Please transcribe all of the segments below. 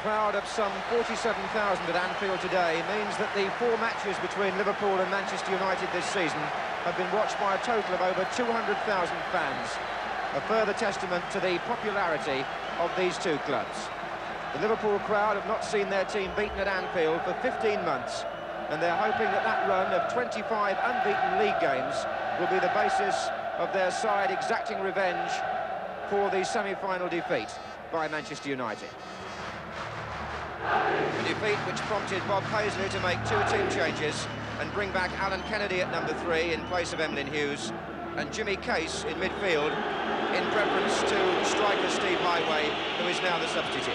crowd of some 47,000 at Anfield today means that the 4 matches between Liverpool and Manchester United this season have been watched by a total of over 200,000 fans. A further testament to the popularity of these two clubs. The Liverpool crowd have not seen their team beaten at Anfield for 15 months, and they're hoping that that run of 25 unbeaten league games will be the basis of their side exacting revenge for the semi-final defeat by Manchester United. A defeat which prompted Bob Paisley to make 2 team changes and bring back Alan Kennedy at number 3 in place of Emlyn Hughes, and Jimmy Case in midfield in preference to striker Steve Highway, who is now the substitute.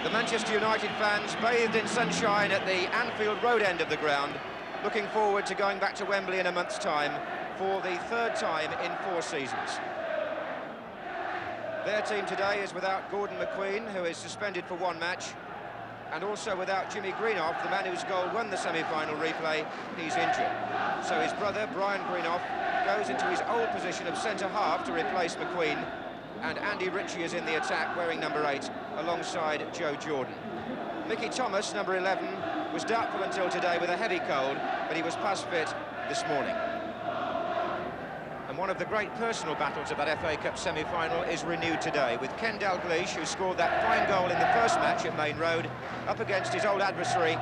The Manchester United fans bathed in sunshine at the Anfield Road end of the ground, looking forward to going back to Wembley in a month's time for the 3rd time in 4 seasons. Their team today is without Gordon McQueen, who is suspended for 1 match, and also without Jimmy Greenough, the man whose goal won the semi-final replay. He's injured. So his brother, Brian Greenough, goes into his old position of centre-half to replace McQueen, and Andy Ritchie is in the attack, wearing number 8, alongside Joe Jordan. Mickey Thomas, number 11, was doubtful until today with a heavy cold, but he was past fit this morning. And one of the great personal battles of that FA Cup semi-final is renewed today, with Ken Dalglish, who scored that fine goal in the first match at Main Road, up against his old adversary,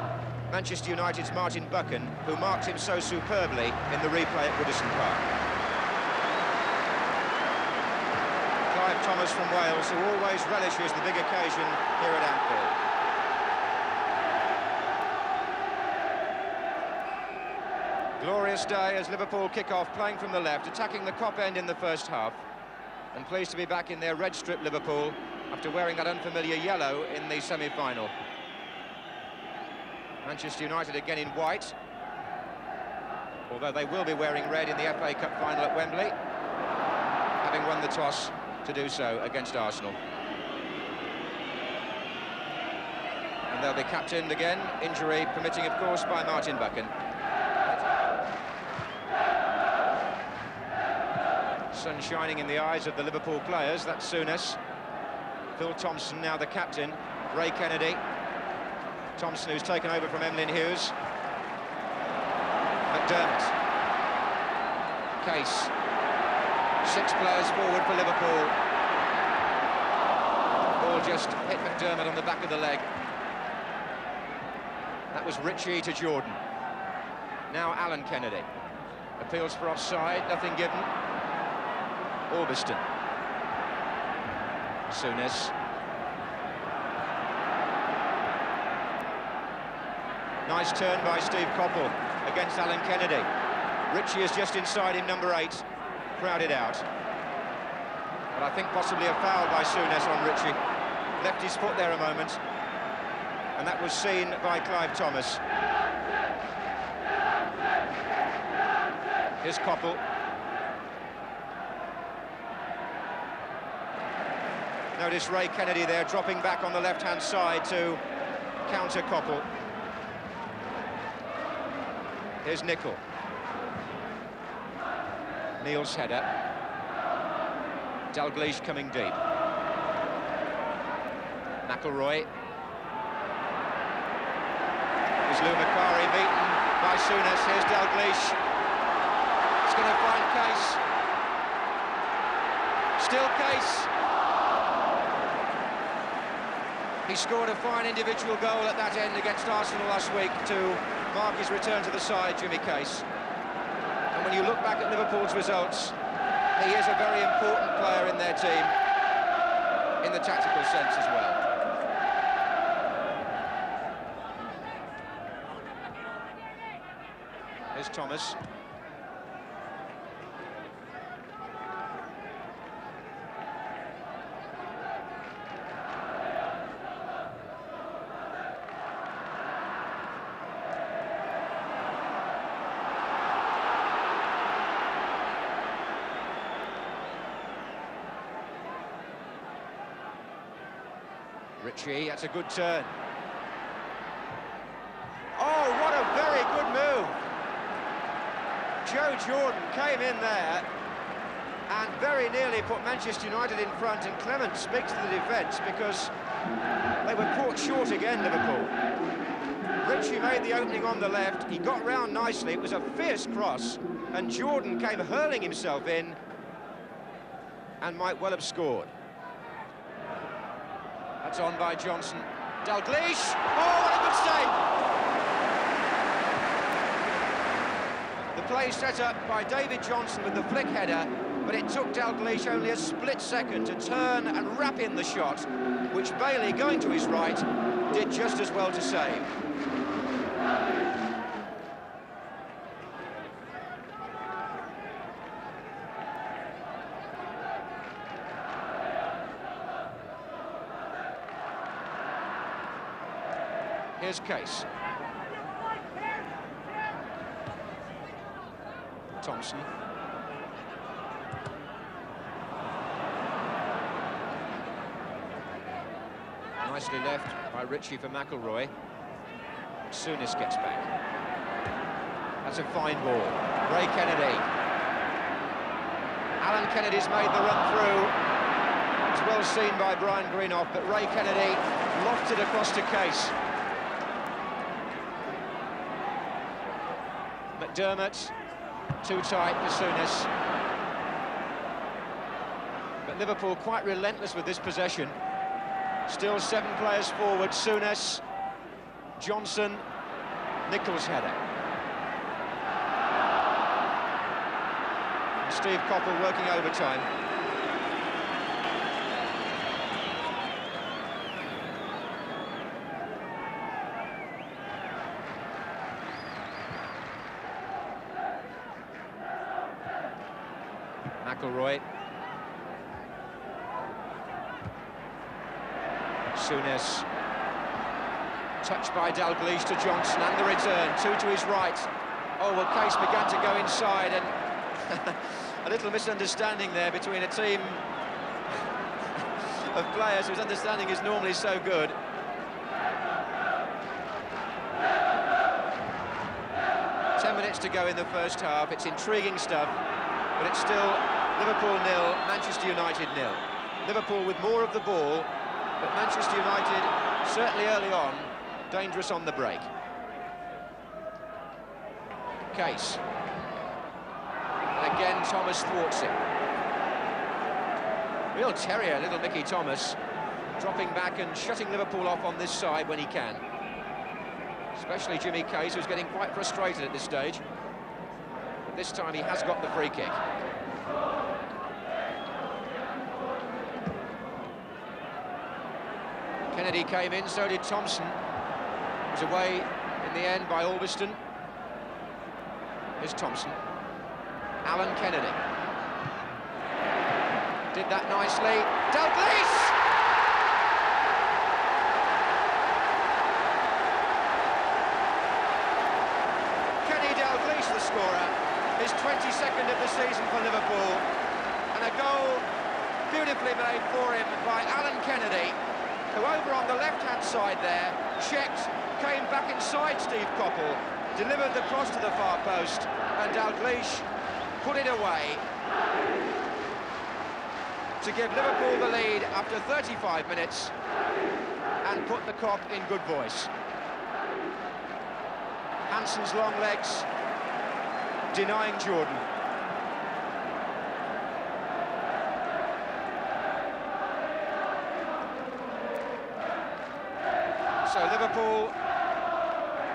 Manchester United's Martin Buchan, who marked him so superbly in the replay at Goodison Park. Clive Thomas from Wales, who always relishes the big occasion here at Anfield. Glorious day as Liverpool kick off, playing from the left, attacking the Kop end in the first half, and pleased to be back in their red strip Liverpool after wearing that unfamiliar yellow in the semi-final. Manchester United again in white, although they will be wearing red in the FA Cup final at Wembley, having won the toss to do so against Arsenal. And they'll be captained again, injury permitting of course by Martin Buchan. Sun shining in the eyes of the Liverpool players. That's Souness. Phil Thompson now the captain. Ray Kennedy. Thompson, who's taken over from Emlyn Hughes. McDermott. Case. 6 players forward for Liverpool. Ball just hit McDermott on the back of the leg. That was Ritchie to Jordan. Now Alan Kennedy. Appeals for offside, nothing given. Orbiston. Souness. Nice turn by Steve Coppell against Alan Kennedy. Ritchie is just inside him, number 8, crowded out. But I think possibly a foul by Souness on Ritchie. Left his foot there a moment, and that was seen by Clive Thomas. Here's Coppell. Notice Ray Kennedy there dropping back on the left-hand side to counter Coppell. Here's Nicol. Neil's header. Dalglish coming deep. McElroy. There's Lou Macari beaten by Souness. Here's Dalglish. It's going to find Case. Still Case. He scored a fine individual goal at that end against Arsenal last week to mark his return to the side, Jimmy Case. And when you look back at Liverpool's results, he is a very important player in their team, in the tactical sense as well. Here's Thomas. Ritchie, that's a good turn. Oh, what a very good move. Joe Jordan came in there and very nearly put Manchester United in front, and Clement speaks to the defence because they were caught short again, Liverpool. Ritchie made the opening on the left, he got round nicely, it was a fierce cross, and Jordan came hurling himself in and might well have scored. That's on by Johnson. Dalglish! Oh, what a good save! The play set up by David Johnson with the flick header, but it took Dalglish only a split second to turn and wrap in the shot, which Bailey, going to his right, did just as well to save. Here's Case. Thompson. Nicely left by Ritchie for McIlroy. Souness gets back. That's a fine ball. Ray Kennedy. Alan Kennedy's made the run through. It's well seen by Brian Greenough, but Ray Kennedy lofted across to Case. McDermott, too tight for Souness. But Liverpool quite relentless with this possession. Still 7 players forward. Souness, Johnson, Nichols' header. And Steve Coppell working overtime. McIlroy. Souness. Touched by Dalglish to Johnson, and the return, 2 to his right. Oh, well, Case began to go inside, and a little misunderstanding there between a team of players whose understanding is normally so good. Ten minutes to go in the first half. It's intriguing stuff, but it's still Liverpool 0, Manchester United 0. Liverpool with more of the ball, but Manchester United, certainly early on, dangerous on the break. Case. And again, Thomas thwarts him. Real terrier, little Mickey Thomas, dropping back and shutting Liverpool off on this side when he can. Especially Jimmy Case, who's getting quite frustrated at this stage. But this time he has got the free kick. Kennedy came in, so did Thompson. Was away in the end by Albiston. Here's Thompson. Alan Kennedy. Did that nicely. Dalglish! Kenny Dalglish, the scorer. His 22nd of the season for Liverpool. And a goal beautifully made for him by Alan Kennedy, who over on the left-hand side there, checked, came back inside Steve Coppell, delivered the cross to the far post, and Dalglish put it away to give Liverpool the lead after 35 minutes and put the Kop in good voice. Hansen's long legs denying Jordan. So Liverpool,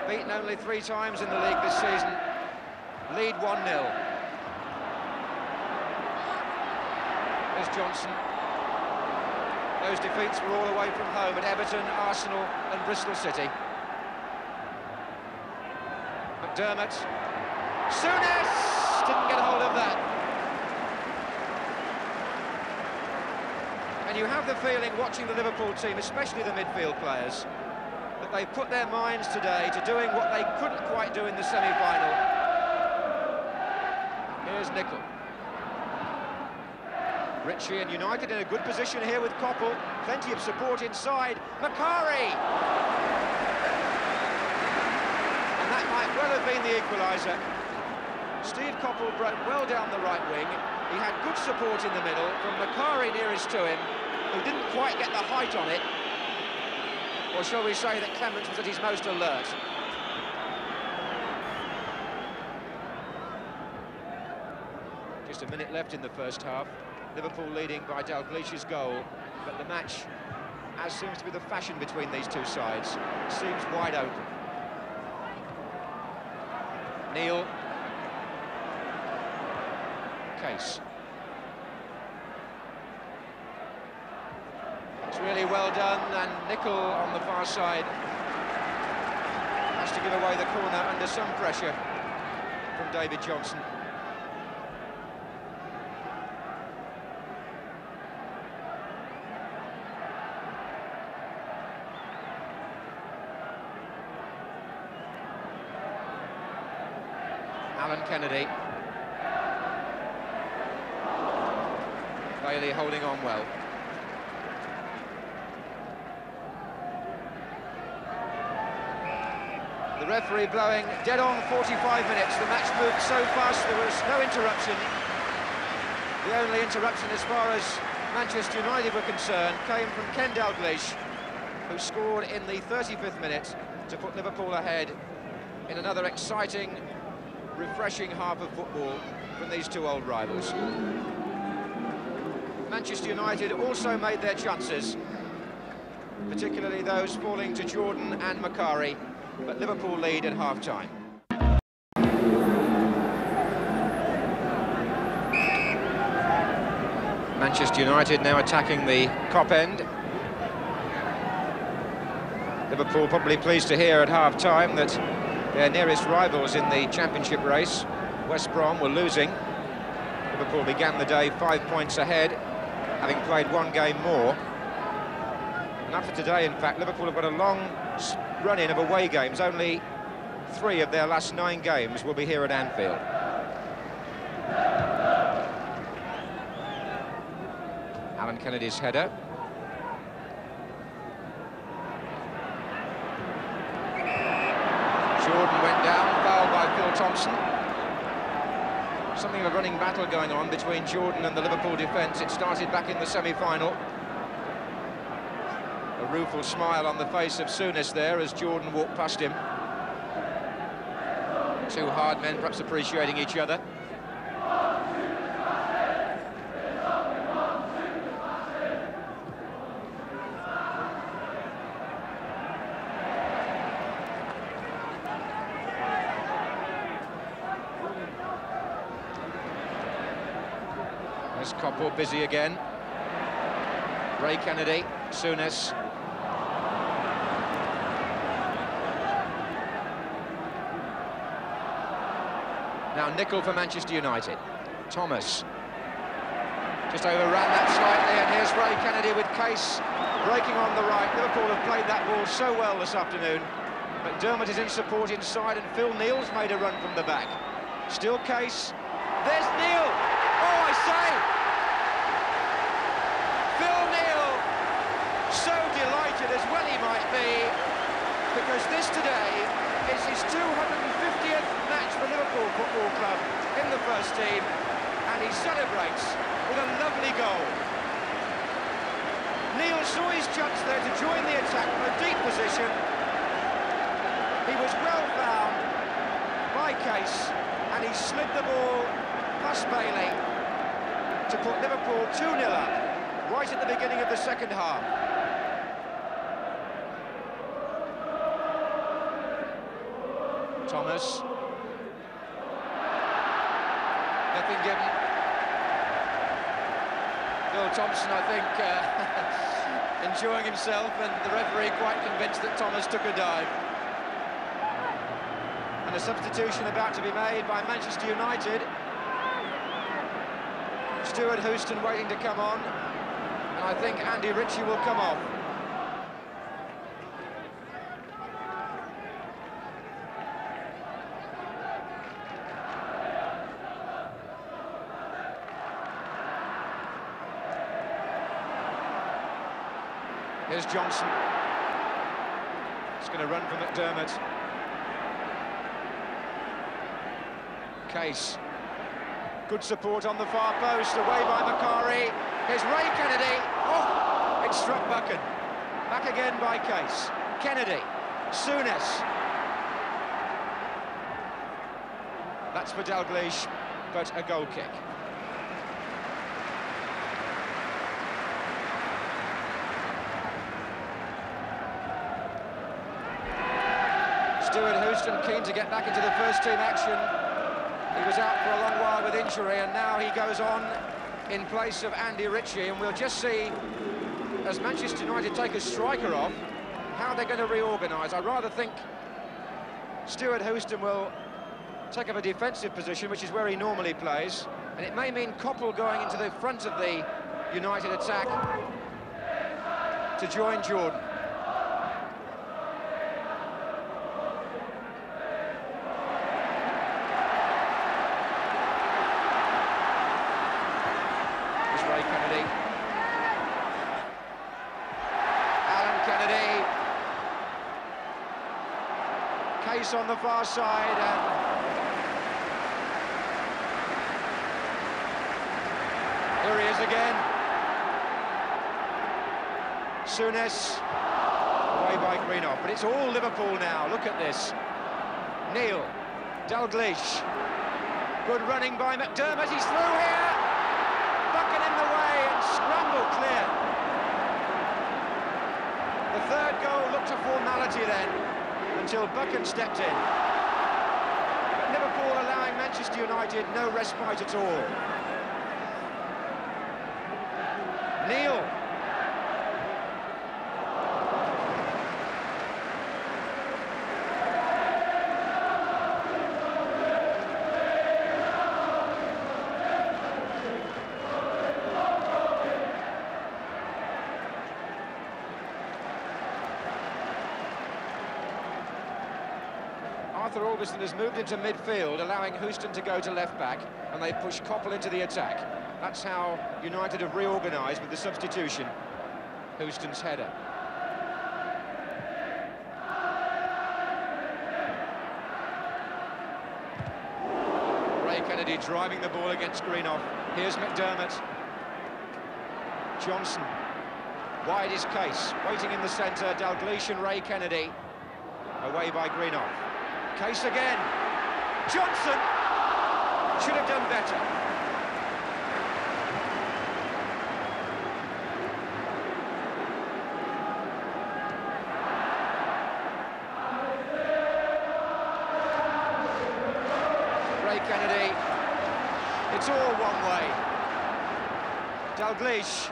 beaten only 3 times in the league this season, lead 1-0. There's Johnson. Those defeats were all away from home at Everton, Arsenal and Bristol City. McDermott. Souness didn't get a hold of that. And you have the feeling, watching the Liverpool team, especially the midfield players, that they've put their minds today to doing what they couldn't quite do in the semi-final. Here's Nicholl. Ritchie and United in a good position here with Coppell. Plenty of support inside. Macari! And that might well have been the equaliser. Steve Coppell broke well down the right wing. He had good support in the middle from Macari nearest to him, who didn't quite get the height on it. Or shall we say that Clements was at his most alert. Just a minute left in the first half. Liverpool leading by Dalglish's goal, but the match, as seems to be the fashion between these two sides, seems wide open. Neil. Case. It's really well done, and Nicol on the far side has to give away the corner under some pressure from David Johnson. Alan Kennedy. Bailey holding on well. The referee blowing dead on 45 minutes. The match moved so fast there was no interruption. The only interruption as far as Manchester United were concerned came from Ken Dalglish, who scored in the 35th minute to put Liverpool ahead in another exciting, refreshing half of football from these two old rivals. Manchester United also made their chances, particularly those falling to Jordan and Macari, but Liverpool lead at half-time. Manchester United now attacking the Kop end. Liverpool probably pleased to hear at half-time that their nearest rivals in the championship race, West Brom, were losing. Liverpool began the day 5 points ahead, having played one game more. And after today, in fact, Liverpool have got a long run-in of away games. Only 3 of their last 9 games will be here at Anfield. Alan Kennedy's header. Jordan went down, fouled by Phil Thompson. Something of a running battle going on between Jordan and the Liverpool defence. It started back in the semi-final. A rueful smile on the face of Souness there as Jordan walked past him. Two hard men perhaps appreciating each other. There's Coppell busy again. Ray Kennedy, Souness. Now Nicol for Manchester United. Thomas. Just overran that slightly, and here's Ray Kennedy with Case breaking on the right. Liverpool have played that ball so well this afternoon. McDermott is in support inside, and Phil Neal's made a run from the back. Still Case. There's Neal! Oh, I say! Phil Neal, so delighted, as well he might be, because this today is his 250th match for Liverpool Football Club in the first team, and he celebrates with a lovely goal. Neal saw his chance there to join the attack from a deep position. He was well found by Case, and he slid the ball past Bailey to put Liverpool 2-0 up, right at the beginning of the second half. Thomas. Nothing given. Phil Thompson, I think, enjoying himself, and the referee quite convinced that Thomas took a dive. And a substitution about to be made by Manchester United. Stuart Houston waiting to come on, and I think Andy Ritchie will come off. Here's Johnson. It's going to run for McDermott. Case. Good support on the far post, away by Macari. Here's Ray Kennedy. Oh, it struck Buchan. Back again by Case. Kennedy. Souness. That's for Dalglish, but a goal kick. Stuart Houston keen to get back into the first team action. He was out for a long while with injury, and now he goes on in place of Andy Ritchie, and we'll just see, as Manchester United take a striker off, how they're going to reorganise. I rather think Stuart Houston will take up a defensive position, which is where he normally plays, and it may mean Koppel going into the front of the United attack to join Jordan. Ray Kennedy. Alan Kennedy. Case on the far side, and here he is again. Souness, away by Greenough, but it's all Liverpool now. Look at this. Neil, Dalglish. Good running by McDermott, he's through here. Buchan in the way and scramble clear. The third goal looked a formality then, until Buchan stepped in. But Liverpool allowing Manchester United no respite at all. Neil. Arthur Augustin has moved into midfield, allowing Houston to go to left-back, and they push Koppel into the attack. That's how United have reorganised with the substitution. Houston's header. Ray Kennedy driving the ball against Greenough. Here's McDermott. Johnson. Wide is Case. Waiting in the centre, Dalglish and Ray Kennedy. Away by Greenough. Case again. Johnson should have done better. Ray Kennedy. It's all one way. Dalglish.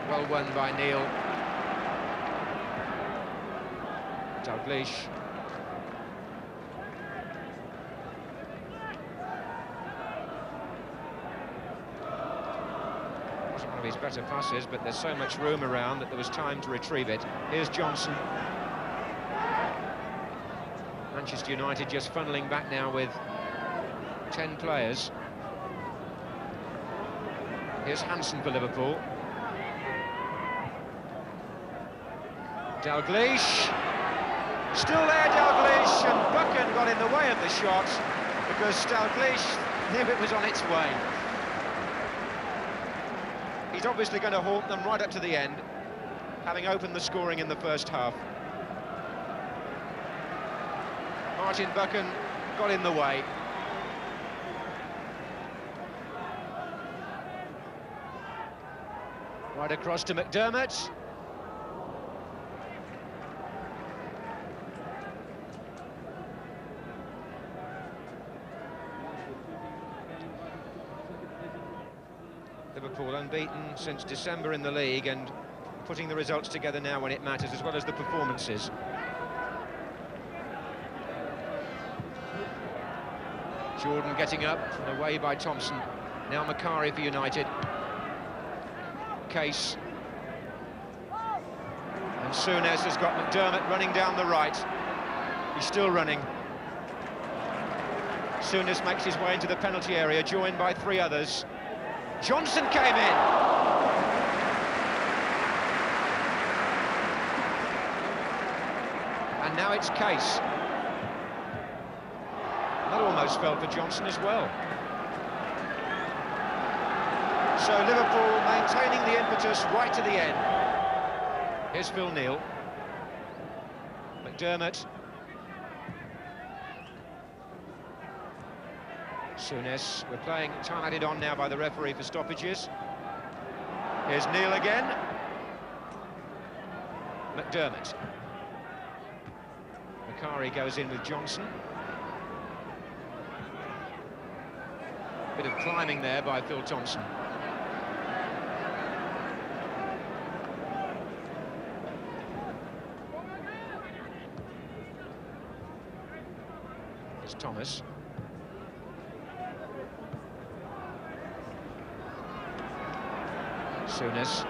Well won by Neil. Dalglish. Wasn't one of his better passes, but there's so much room around that there was time to retrieve it. Here's Johnson. Manchester United just funneling back now with 10 players. Here's Hansen for Liverpool. Dalglish, still there Dalglish, and Buchan got in the way of the shot because Dalglish knew it was on its way. He's obviously going to haunt them right up to the end, having opened the scoring in the first half. Martin Buchan got in the way. Right across to McDermott. Liverpool unbeaten since December in the league and putting the results together now when it matters, as well as the performances. Jordan getting up and away by Thompson. Now Macari for United. case. And Souness has got McDermott running down the right. He's still running. Souness makes his way into the penalty area, joined by 3 others. Johnson came in. And now it's Case. That almost fell for Johnson as well. So Liverpool maintaining the impetus right to the end. Here's Phil Neal. McDermott. Souness, we're playing time added on now by the referee for stoppages. Here's Neal again. McDermott. Macari goes in with Johnson. Bit of climbing there by Phil Thompson. Here's Thomas. Souness.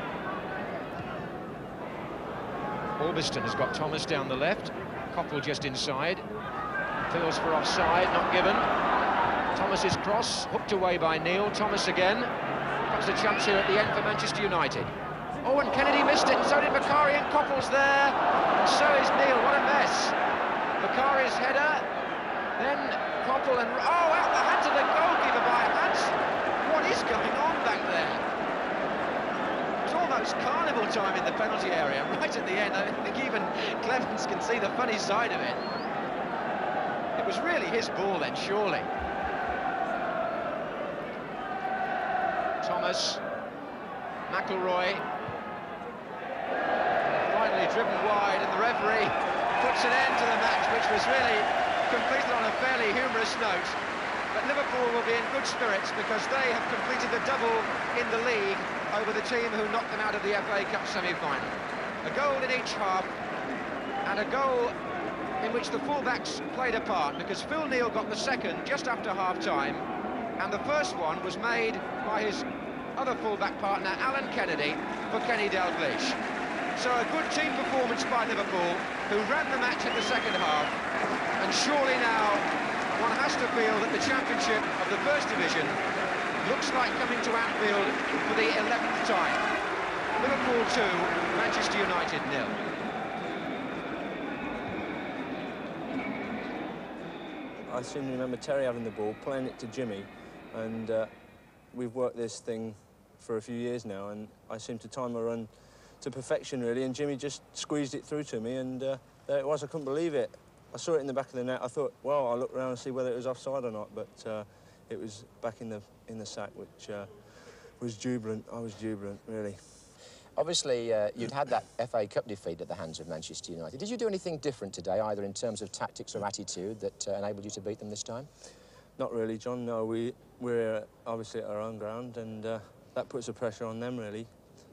Orbiston has got Thomas down the left. Coppell just inside. Feels for offside, not given. Thomas's cross, hooked away by Neal. Thomas again. Comes a chance here at the end for Manchester United. Oh, and Kennedy missed it, and so did Macari, and Coppell's there. And so is Neal, what a mess. Macari's header, then Coppell, and oh, out the hands of the goalkeeper by Hans. What is going on back there? Almost carnival time in the penalty area, right at the end. I think even Clemens can see the funny side of it. It was really his ball then, surely. Thomas, McIlroy, finally driven wide, and the referee puts an end to the match, which was really completed on a fairly humorous note. But Liverpool will be in good spirits because they have completed the double in the league over the team who knocked them out of the FA Cup semi-final. A goal in each half, and a goal in which the full-backs played a part, because Phil Neal got the second just after half-time, and the first one was made by his other full-back partner, Alan Kennedy, for Kenny Dalglish. So a good team performance by Liverpool, who ran the match in the second half, and surely now one has to feel that the championship of the First Division looks like coming to Anfield for the 11th time. Liverpool 2, Manchester United 0. I seem to remember Terry having the ball, playing it to Jimmy, and we've worked this thing for a few years now, and I seem to time a run to perfection, really, and Jimmy just squeezed it through to me, and there it was. I couldn't believe it. I saw it in the back of the net. I thought, well, I'll look around and see whether it was offside or not, but it was back in the sack, which was jubilant. I was jubilant, really. Obviously, you'd had that FA Cup defeat at the hands of Manchester United. Did you do anything different today, either in terms of tactics or attitude, that enabled you to beat them this time? Not really, John. No, we're obviously at our own ground, and that puts the pressure on them, really.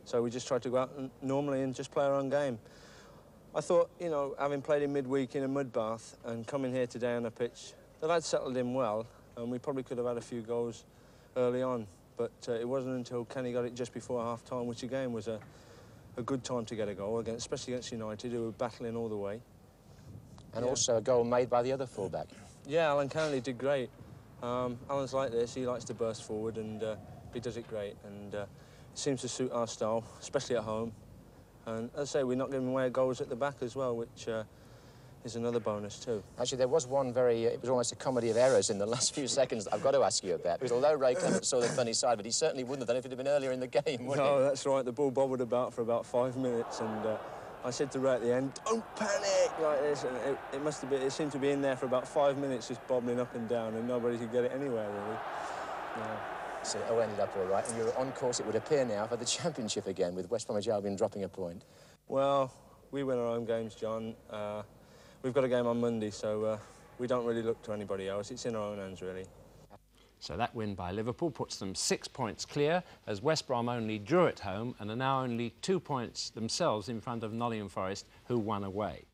So we just tried to go out normally and just play our own game. I thought, you know, having played in midweek in a mud bath and coming here today on a pitch, the lads settled in well, and we probably could have had a few goals early on. But it wasn't until Kenny got it just before half-time, which again was a good time to get a goal, especially against United, who were battling all the way. And also a goal made by the other fullback. Yeah, Alan Kennedy did great. Alan's like this, he likes to burst forward, and he does it great. And it seems to suit our style, especially at home. And as I say, we're not giving away goals at the back as well, which is another bonus too. Actually, there was one it was almost a comedy of errors in the last few seconds that I've got to ask you about, because although Ray Clements saw the funny side, but he certainly wouldn't have done it if it had been earlier in the game, would he? No, that's right. The ball bobbled about for about 5 minutes, and I said to Ray at the end, "Don't panic," like this, and it must have been. It seemed to be in there for about 5 minutes, just bobbling up and down, and nobody could get it anywhere really. Yeah. So it all ended up all right, and you're on course, it would appear now, for the championship again, with West Bromwich Albion dropping a point. Well, we win our own games, John. We've got a game on Monday, so we don't really look to anybody else. It's in our own hands, really. So that win by Liverpool puts them 6 points clear, as West Brom only drew at home and are now only 2 points themselves in front of Nottingham Forest, who won away.